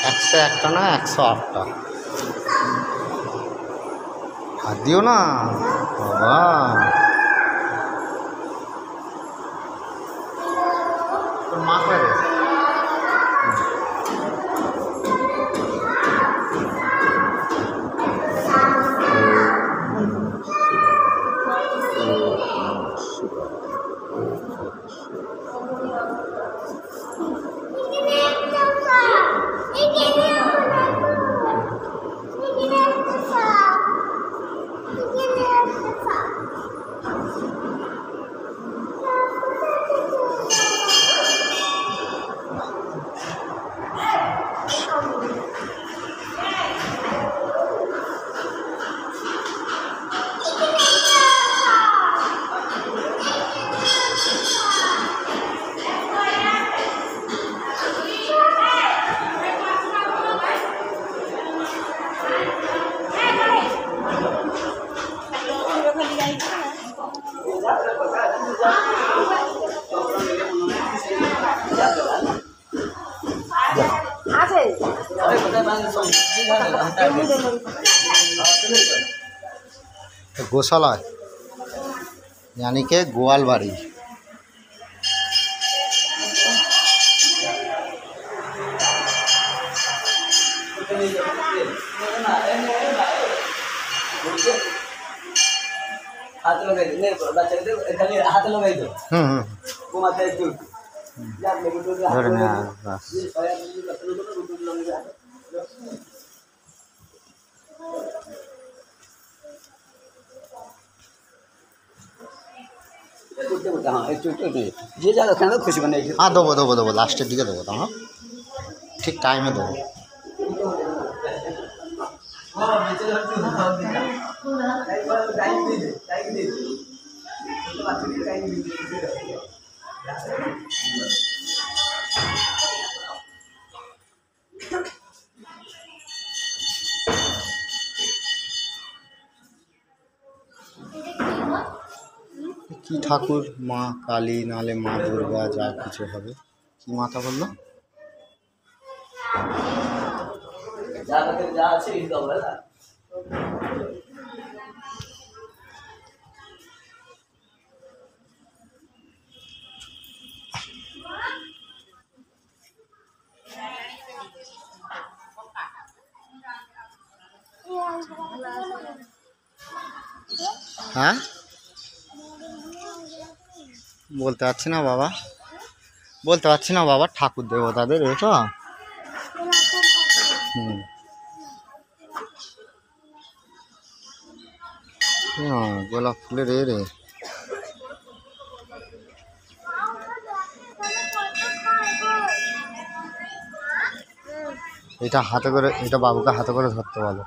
101টা না 108টা হাত দিও না বাবা। তোর মা করে गौशाला यानी के गोवालबाड़ी। हाथ लगाई दो, नहीं बच्चे दे खाली हाथ लगाई दो। वो मत है तू यार मेरे को हाथ लगा बस हाँ एक ये ज़्यादा खाना खुशी बने। हाँ दो लास्टर दिखे दो हाँ ठीक टाइम में दो। কি ঠাকুর মা কালী নালে মা দুর্গা যা কিছু হবে কি মাথা বললো হ্যাঁ বলতে পারছি না বাবা, বলতে পারছি না বাবা, ঠাকুর দেবতাদের এটা গোলাপ ফুলের রে এটা হাতে করে, এটা বাবুকে হাতে করে ধরতে বলো।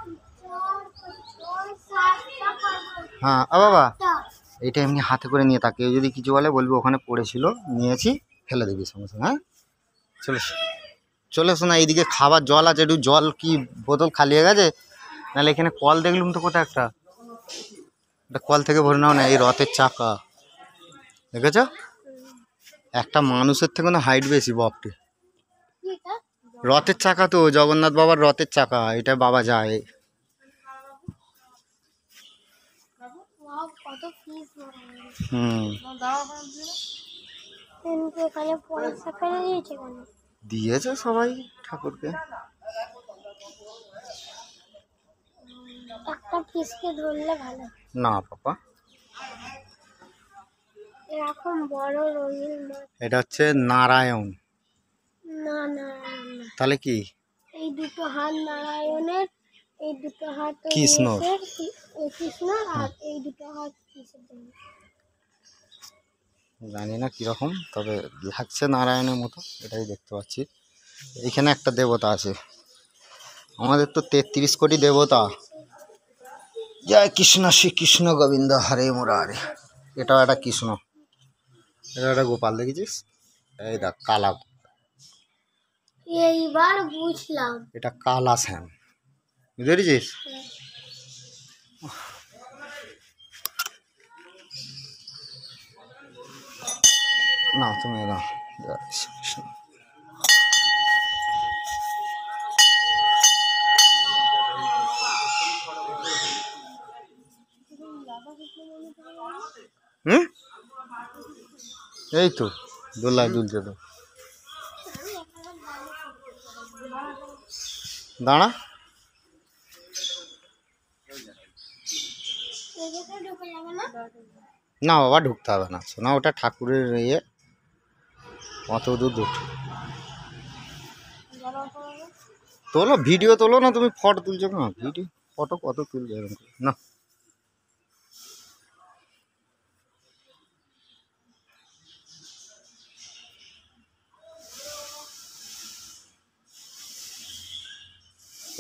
হ্যাঁ বাবা এটা এমনি হাতে করে নিয়ে তাকে যদি কিছু বলে বলবি ওখানে পড়েছিল নিয়েছি ফেলে দিবি সঙ্গে সঙ্গে। হ্যাঁ চলে এসো না, এইদিকে খাবার জল আছে, একটু জল কি বোতল খালি হয়ে গেছে নাহলে এখানে কল দেখলুম তো কোথায় একটা কল থেকে ভরে নাও না। এই রথের চাকা দেখেছ একটা মানুষের থেকে না হাইট বেশি বাপটি। রথের চাকা তো জগন্নাথ বাবার রথের চাকা, এটা বাবা যায়। দিয়েছে সবাই ঠাকুরকে। একটা পিসকে ধরলে ভালো না পাপা, এরকম বড় রঙিন মাছ। এটা হচ্ছে নারায়ণ। না না তাহলে কি এই দুটো হাত নারায়ণের, এই দুটো হাত কৃষ্ণর, কৃষ্ণ আর এই দুটো হাত কৃষ্ণের। জানি না কিরকম, তবে লাগছে নারায়ণের মতো, এটাই দেখতে পাচ্ছি। এখানে একটা দেবতা আছে, আমাদের তো 33 কোটি দেবতা। জয় কৃষ্ণ শ্রী কৃষ্ণ গোবিন্দ হরে মুরারে। এটাও একটা কৃষ্ণ, এটা একটা গোপাল দেখেছিস, এই দেখ কালা, এইবার বুঝলাম এটা কালা শ্যাম, বুঝতে পেরেছিস। না তুমি না জয় শ্রীকৃষ্ণ। হুম, এই তো দোলায় দুলছে তো। দাঁড়া, না বাবা ঢুকতে হবে না, শোনা ওটা ঠাকুরের ইয়ে, অত দূর দূর তোলো, ভিডিও তোলো না, তুমি ফটো তুলছো না, ভিডিও ফটো কত তুলবে এরকম করে? না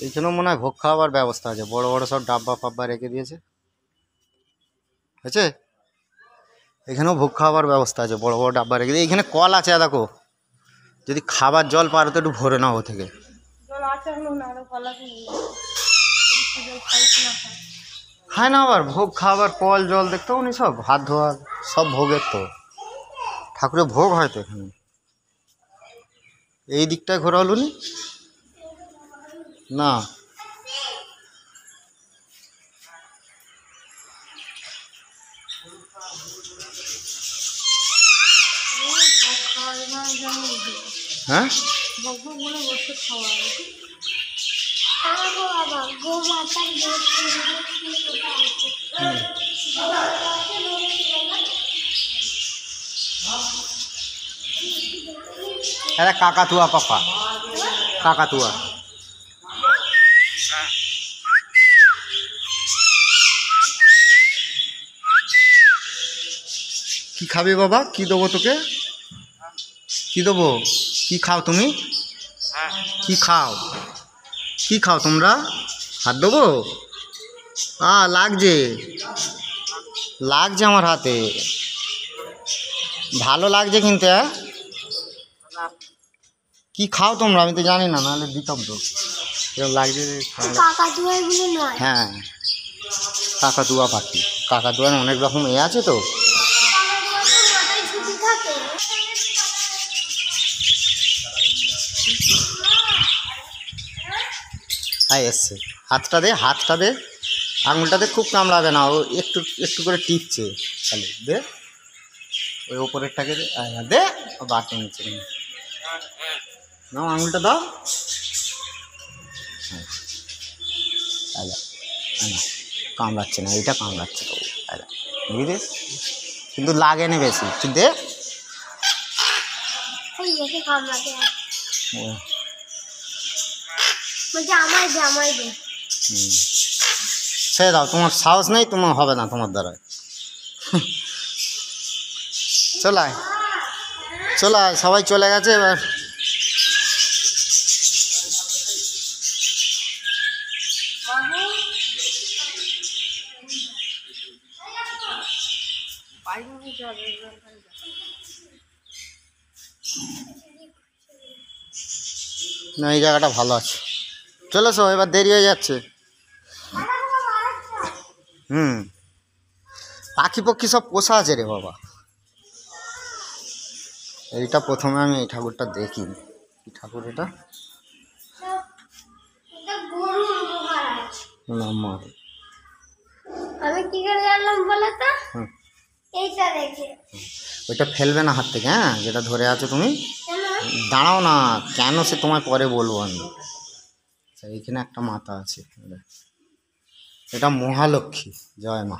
এইখানেও মনে হয় ভোগ খাওয়াবার ব্যবস্থা আছে, বড় বড় সব ডাব্বা ফাব্বা রেখে দিয়েছে, হয়েছে। এখানেও ভোগ খাওয়াবার ব্যবস্থা আছে, বড় বড় ডাব্বা রেখে দিয়ে। এখানে কল আছে দেখো, যদি খাবার জল পারো তো একটু ভরে নাও ও থেকে। খায় না আবার ভোগ খাবার কল জল দেখতে উনি সব হাত ধোয়ার সব ভোগের তো, ঠাকুরের ভোগ হয় তো এখানে। এই দিকটায় ঘোরা হলো নি না, হ্যাঁ আরে কাকাতুয়া পাপা, কাকাতুয়া। কি খাবে বাবা, কি দেবো তোকে, কি দেবো, কি খাও তুমি, কি খাও, কি খাও তোমরা, হাত দেবো, লাগছে লাগছে আমার হাতে, ভালো লাগছে কিন্তু, হ্যাঁ কি খাও তোমরা আমি তো জানি না, নাহলে দিতাম তো, এরকম লাগছে। হ্যাঁ কাকাতুয়া পাখি, কাকাতুয়ার অনেক রকম এ আছে তো। হ্যাঁ এসছে, হাতটা দে, হাতটা দে, আঙুলটাতে খুব কামড়াবে না, ও একটু একটু করে টিপছে খালি, দে ওই ওপরেরটাকে দে, দে ও বাটে নিচ্ছে নাও, আঙুলটা দাও, কামড়াচ্ছে না, এইটা কামড়াচ্ছে তো, বুঝিস কিন্তু লাগে না বেশি, তুই দে। সে দাও, তোমার সাহস নেই, তোমার হবে না তোমার দ্বারা। চলায় চলায়, সবাই চলে গেছে এবার। না এই জায়গাটা ভালো আছে, চলে এসো, এবার দেরি হয়ে যাচ্ছে। পাখি পক্ষী সব পোষা আছে রে বাবা। এইটা প্রথমে আমি এই ঠাকুরটা দেখি, কি ঠাকুর এটা, আমি কি করে জানলাম বলো তো, এইটা দেখে। ওইটা ফেলবে না হাত থেকে, হ্যাঁ যেটা ধরে আছো তুমি, দাঁড়াও না, কেন সে তোমায় পরে বলবো আমি। এইখানে একটা মাতা আছে, এটা মহালক্ষ্মী, জয় মা।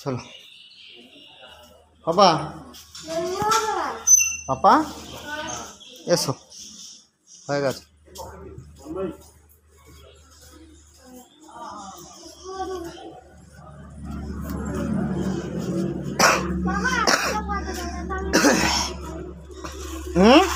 চলো পাপা, পাপা এসো, হয়ে গেছে। হুম